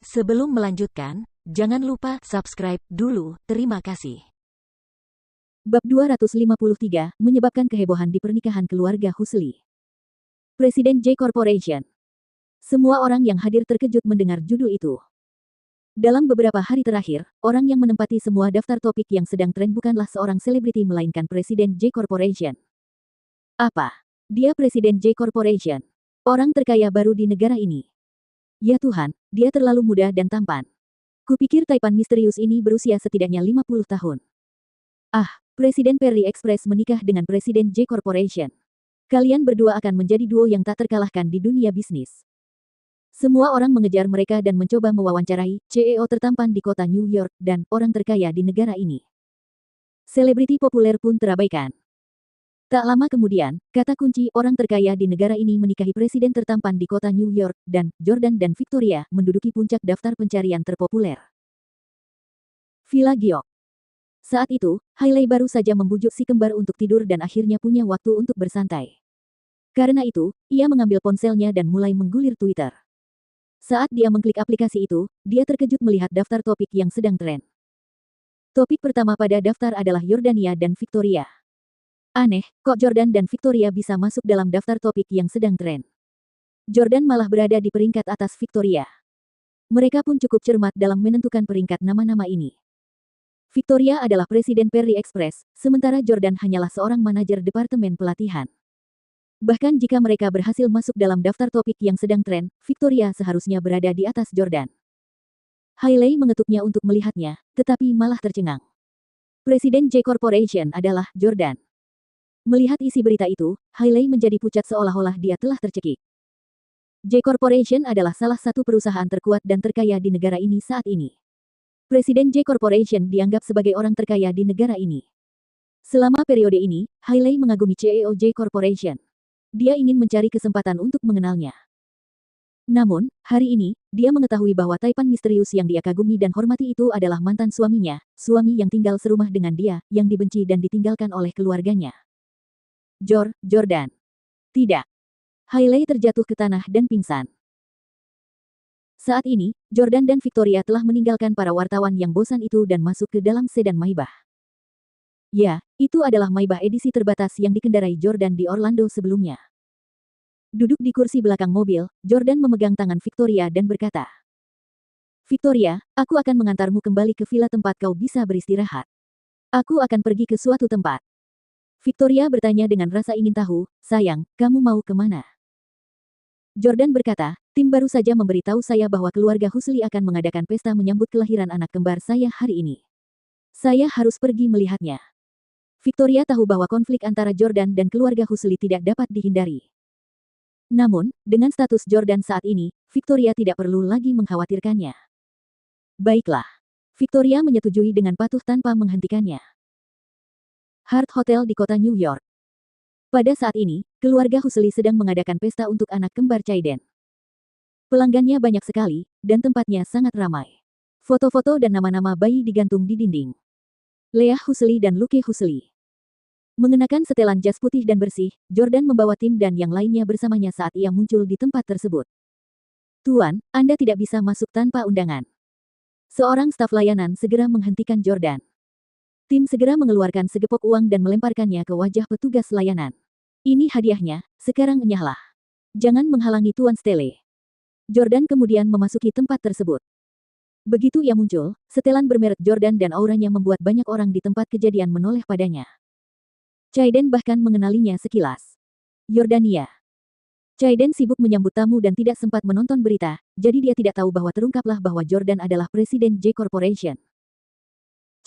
Sebelum melanjutkan, jangan lupa subscribe dulu. Terima kasih. Bab 253, menyebabkan kehebohan di pernikahan keluarga Husli. Presiden J Corporation. Semua orang yang hadir terkejut mendengar judul itu. Dalam beberapa hari terakhir, orang yang menempati semua daftar topik yang sedang tren bukanlah seorang selebriti melainkan Presiden J Corporation. Apa? Dia Presiden J Corporation. Orang terkaya baru di negara ini. Ya Tuhan, dia terlalu muda dan tampan. Kupikir Taipan misterius ini berusia setidaknya 50 tahun. Ah, Presiden Perry Express menikah dengan Presiden J Corporation. Kalian berdua akan menjadi duo yang tak terkalahkan di dunia bisnis. Semua orang mengejar mereka dan mencoba mewawancarai CEO tertampan di kota New York dan orang terkaya di negara ini. Selebriti populer pun terabaikan. Tak lama kemudian, kata kunci orang terkaya di negara ini menikahi presiden tertampan di kota New York, dan Jordan dan Victoria menduduki puncak daftar pencarian terpopuler. Villa Giok. Saat itu, Hailey baru saja membujuk si kembar untuk tidur dan akhirnya punya waktu untuk bersantai. Karena itu, ia mengambil ponselnya dan mulai menggulir Twitter. Saat dia mengklik aplikasi itu, dia terkejut melihat daftar topik yang sedang tren. Topik pertama pada daftar adalah Yordania dan Victoria. Aneh, kok Jordan dan Victoria bisa masuk dalam daftar topik yang sedang tren. Jordan malah berada di peringkat atas Victoria. Mereka pun cukup cermat dalam menentukan peringkat nama-nama ini. Victoria adalah Presiden Perry Express, sementara Jordan hanyalah seorang manajer departemen pelatihan. Bahkan jika mereka berhasil masuk dalam daftar topik yang sedang tren, Victoria seharusnya berada di atas Jordan. Hailey mengetuknya untuk melihatnya, tetapi malah tercengang. Presiden J Corporation adalah Jordan. Melihat isi berita itu, Hailey menjadi pucat seolah-olah dia telah tercekik. J Corporation adalah salah satu perusahaan terkuat dan terkaya di negara ini saat ini. Presiden J Corporation dianggap sebagai orang terkaya di negara ini. Selama periode ini, Hailey mengagumi CEO J Corporation. Dia ingin mencari kesempatan untuk mengenalnya. Namun, hari ini, dia mengetahui bahwa Taipan misterius yang dia kagumi dan hormati itu adalah mantan suaminya, suami yang tinggal serumah dengan dia, yang dibenci dan ditinggalkan oleh keluarganya. Jordan. Tidak. Hailey terjatuh ke tanah dan pingsan. Saat ini, Jordan dan Victoria telah meninggalkan para wartawan yang bosan itu dan masuk ke dalam sedan Maybach. Ya, itu adalah Maybach edisi terbatas yang dikendarai Jordan di Orlando sebelumnya. Duduk di kursi belakang mobil, Jordan memegang tangan Victoria dan berkata, "Victoria, aku akan mengantarmu kembali ke villa tempat kau bisa beristirahat. Aku akan pergi ke suatu tempat." Victoria bertanya dengan rasa ingin tahu, "Sayang, kamu mau kemana?" Jordan berkata, "Tim baru saja memberitahu saya bahwa keluarga Husli akan mengadakan pesta menyambut kelahiran anak kembar saya hari ini. Saya harus pergi melihatnya." Victoria tahu bahwa konflik antara Jordan dan keluarga Husli tidak dapat dihindari. Namun, dengan status Jordan saat ini, Victoria tidak perlu lagi mengkhawatirkannya. Baiklah. Victoria menyetujui dengan patuh tanpa menghentikannya. Hart Hotel di kota New York. Pada saat ini, keluarga Husli sedang mengadakan pesta untuk anak kembar Chaiden. Pelanggannya banyak sekali, dan tempatnya sangat ramai. Foto-foto dan nama-nama bayi digantung di dinding. Leah Husli dan Luke Husli. Mengenakan setelan jas putih dan bersih, Jordan membawa tim dan yang lainnya bersamanya saat ia muncul di tempat tersebut. "Tuan, Anda tidak bisa masuk tanpa undangan." Seorang staf layanan segera menghentikan Jordan. Tim segera mengeluarkan segepok uang dan melemparkannya ke wajah petugas layanan. "Ini hadiahnya, sekarang enyahlah. Jangan menghalangi Tuan Stelle." Jordan kemudian memasuki tempat tersebut. Begitu ia muncul, setelan bermerek Jordan dan auranya membuat banyak orang di tempat kejadian menoleh padanya. Chaiden bahkan mengenalinya sekilas. Yordania. Chaiden sibuk menyambut tamu dan tidak sempat menonton berita, jadi dia tidak tahu bahwa terungkaplah bahwa Jordan adalah Presiden J Corporation.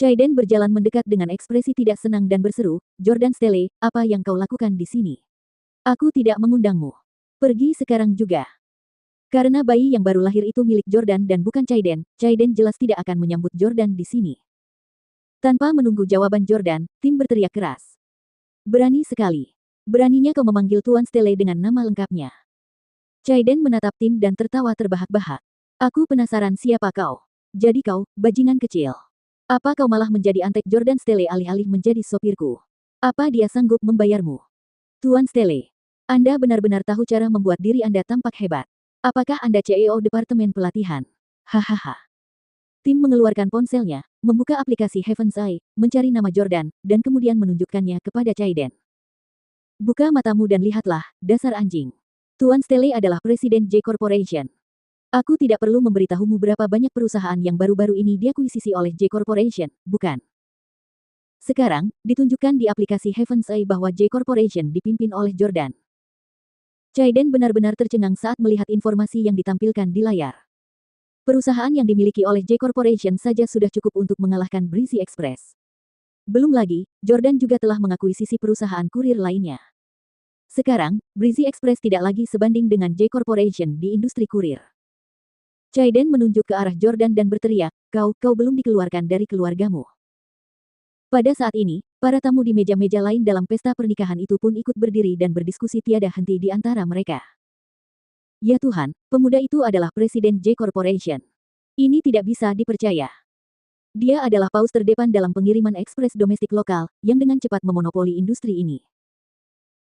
Chaiden berjalan mendekat dengan ekspresi tidak senang dan berseru, "Jordan Stelle, apa yang kau lakukan di sini? Aku tidak mengundangmu. Pergi sekarang juga." Karena bayi yang baru lahir itu milik Jordan dan bukan Chaiden, Chaiden jelas tidak akan menyambut Jordan di sini. Tanpa menunggu jawaban Jordan, tim berteriak keras. "Berani sekali. Beraninya kau memanggil Tuan Stelle dengan nama lengkapnya." Chaiden menatap tim dan tertawa terbahak-bahak. "Aku penasaran siapa kau. Jadi kau, bajingan kecil. Apa kau malah menjadi antek Jordan Stelle alih-alih menjadi sopirku? Apa dia sanggup membayarmu?" "Tuan Stelle, Anda benar-benar tahu cara membuat diri Anda tampak hebat. Apakah Anda CEO Departemen Pelatihan?" Hahaha. Tim mengeluarkan ponselnya, membuka aplikasi Heaven's Eye, mencari nama Jordan, dan kemudian menunjukkannya kepada Chaiden. Buka matamu dan lihatlah, dasar anjing. Tuan Stele adalah Presiden J Corporation. Aku tidak perlu memberitahumu berapa banyak perusahaan yang baru-baru ini diakuisisi oleh J Corporation, bukan? Sekarang, ditunjukkan di aplikasi Heaven's Eye bahwa J Corporation dipimpin oleh Jordan. Chaiden benar-benar tercengang saat melihat informasi yang ditampilkan di layar. Perusahaan yang dimiliki oleh J Corporation saja sudah cukup untuk mengalahkan Breezy Express. Belum lagi, Jordan juga telah mengakuisisi perusahaan kurir lainnya. Sekarang, Breezy Express tidak lagi sebanding dengan J Corporation di industri kurir. Chaiden menunjuk ke arah Jordan dan berteriak, kau belum dikeluarkan dari keluargamu. Pada saat ini, para tamu di meja-meja lain dalam pesta pernikahan itu pun ikut berdiri dan berdiskusi tiada henti di antara mereka. Ya Tuhan, pemuda itu adalah Presiden J Corporation. Ini tidak bisa dipercaya. Dia adalah paus terdepan dalam pengiriman ekspres domestik lokal, yang dengan cepat memonopoli industri ini.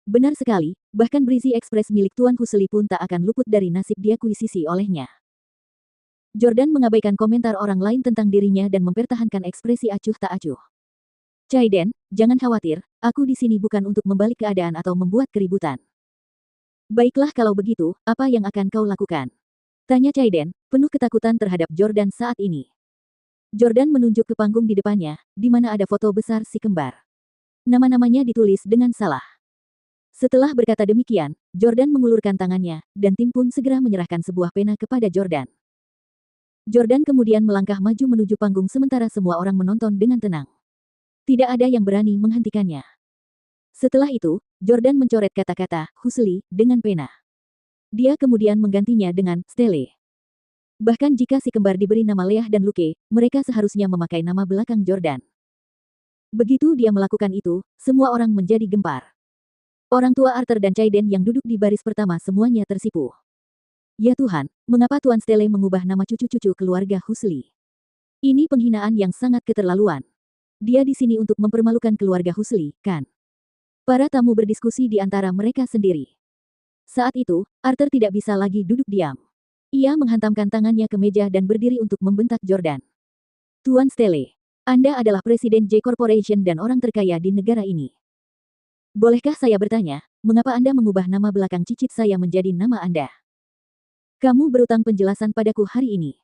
Benar sekali, bahkan Breezy Express milik Tuan Husli pun tak akan luput dari nasib diakuisisi olehnya. Jordan mengabaikan komentar orang lain tentang dirinya dan mempertahankan ekspresi acuh tak acuh. Chaiden, jangan khawatir, aku di sini bukan untuk membalik keadaan atau membuat keributan. Baiklah kalau begitu, apa yang akan kau lakukan? Tanya Chaiden, penuh ketakutan terhadap Jordan saat ini. Jordan menunjuk ke panggung di depannya, di mana ada foto besar si kembar. Nama-namanya ditulis dengan salah. Setelah berkata demikian, Jordan mengulurkan tangannya, dan tim pun segera menyerahkan sebuah pena kepada Jordan. Jordan kemudian melangkah maju menuju panggung sementara semua orang menonton dengan tenang. Tidak ada yang berani menghentikannya. Setelah itu, Jordan mencoret kata-kata Husli dengan pena. Dia kemudian menggantinya dengan Stele. Bahkan jika si kembar diberi nama Leah dan Luke, mereka seharusnya memakai nama belakang Jordan. Begitu dia melakukan itu, semua orang menjadi gempar. Orang tua Arthur dan Chaiden yang duduk di baris pertama semuanya tersipu. Ya Tuhan, mengapa Tuan Stele mengubah nama cucu-cucu keluarga Husli? Ini penghinaan yang sangat keterlaluan. Dia di sini untuk mempermalukan keluarga Husli, kan? Para tamu berdiskusi di antara mereka sendiri. Saat itu, Arthur tidak bisa lagi duduk diam. Ia menghantamkan tangannya ke meja dan berdiri untuk membentak Jordan. Tuan Stele, Anda adalah Presiden J Corporation dan orang terkaya di negara ini. Bolehkah saya bertanya, mengapa Anda mengubah nama belakang cicit saya menjadi nama Anda? Kamu berutang penjelasan padaku hari ini.